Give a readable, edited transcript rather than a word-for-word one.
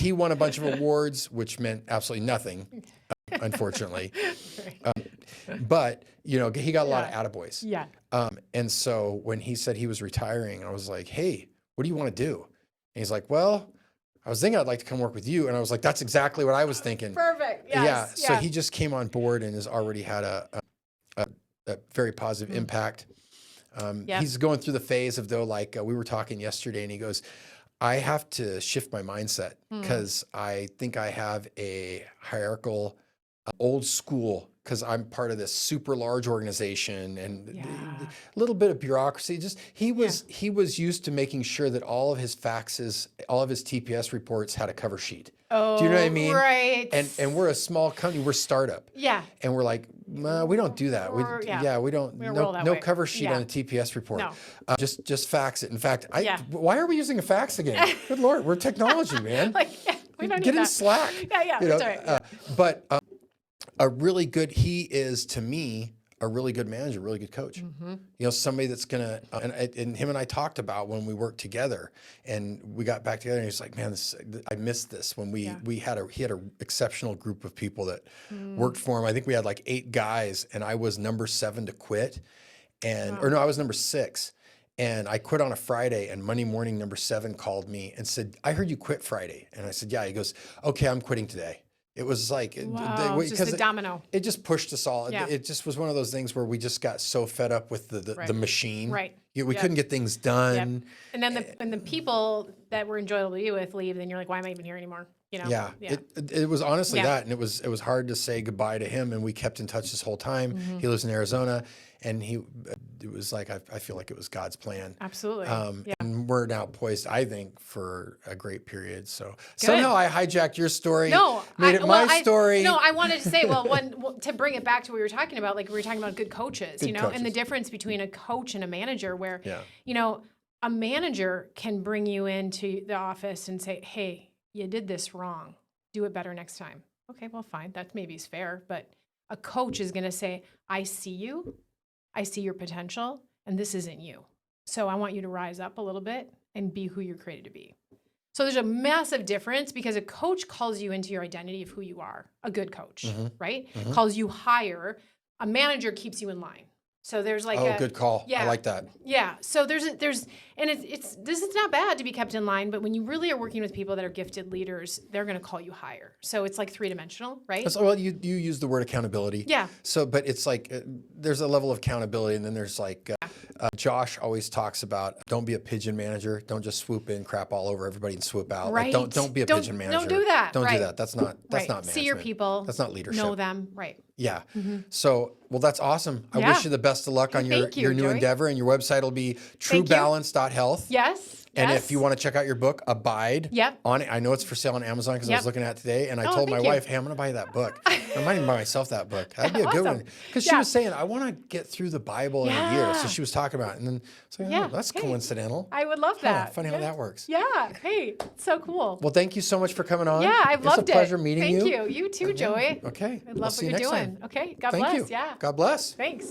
he won a bunch of awards, which meant absolutely nothing, unfortunately. But, you know, he got a lot of attaboys. Yeah. And so when he said he was retiring, I was like, hey, what do you want to do? And he's like, well, I was thinking I'd like to come work with you. And I was like, that's exactly what I was thinking. Perfect. Yes. Yeah. So he just came on board and has already had a very positive impact. He's going through the phase of, though, like we were talking yesterday, and he goes, I have to shift my mindset because I think I have a hierarchical, old school, because I'm part of this super large organization and a little bit of bureaucracy. Just he was used to making sure that all of his faxes, all of his TPS reports had a cover sheet. Oh, do you know what I mean? Right. And we're a small company, we're startup. Yeah. And we're like, we don't do that. We don't. No cover sheet on a TPS report. No. Just fax it. In fact, why are we using a fax again? Good Lord, we're technology, man. We don't get need in that. Slack. Yeah, you know? that's right. But a really good, he is to me a really good manager, really good coach. You know, somebody that's gonna, and him and I talked about when we worked together, and we got back together, and he's like, man, I missed this when he had an exceptional group of people that worked for him. I think we had like 8 guys, and I was number 7 to quit, or no, I was number 6. And I quit on a Friday, and Monday morning, number 7 called me and said, I heard you quit Friday. And I said, yeah. He goes, okay, I'm quitting today. It was like, just a domino. It just pushed us all. Yeah. It just was one of those things where we just got so fed up with the machine. Right. We couldn't get things done. And then the people that were enjoyable to be with leave, then you're like, why am I even here anymore? You know? Yeah. It was honestly that, and it was hard to say goodbye to him, and we kept in touch this whole time. He lives in Arizona, and it was like, I feel like it was God's plan. Absolutely. And we're now poised, I think, for a great period. So somehow I hijacked your story, made it my story. No, I wanted to say, to bring it back to what we were talking about, like we were talking about good coaches, and the difference between a coach and a manager, where, you know, a manager can bring you into the office and say, hey, you did this wrong. Do it better next time. Okay, well, fine. That maybe is fair. But a coach is going to say, I see you. I see your potential, and this isn't you. So I want you to rise up a little bit and be who you're created to be. So there's a massive difference, because a coach calls you into your identity of who you are. A good coach, right? Calls you higher. A manager keeps you in line. So there's like good call. Yeah. I like that. Yeah. So there's and it's not bad to be kept in line, but when you really are working with people that are gifted leaders, they're going to call you higher. So it's like 3-dimensional, right? So, well, you use the word accountability. Yeah. So, but it's like there's a level of accountability, and then there's like Josh always talks about, don't be a pigeon manager. Don't just swoop in, crap all over everybody, and swoop out. Right. Like, don't be a pigeon manager. Don't do that. Don't do that. That's not management. See your people. That's not leadership. Know them. Right. Yeah. So, well, that's awesome. I wish you the best of luck on your new endeavor, and your website will be truebalance.health. Yes. And if you want to check out your book, Abide, on it. I know it's for sale on Amazon, because I was looking at it today, and I told my wife, hey, I'm going to buy that book. I might even buy myself that book. That'd be a good one. Because she was saying, I want to get through the Bible in a year. So she was talking about it. And then, that's coincidental. I would love that. Funny how that works. Yeah. Hey, so cool. Well, thank you so much for coming on. Yeah, I've loved it. It's a pleasure meeting you. Thank you. You too, Joey. Okay. I love what you're doing. Okay. God bless. Yeah. God bless. Thanks.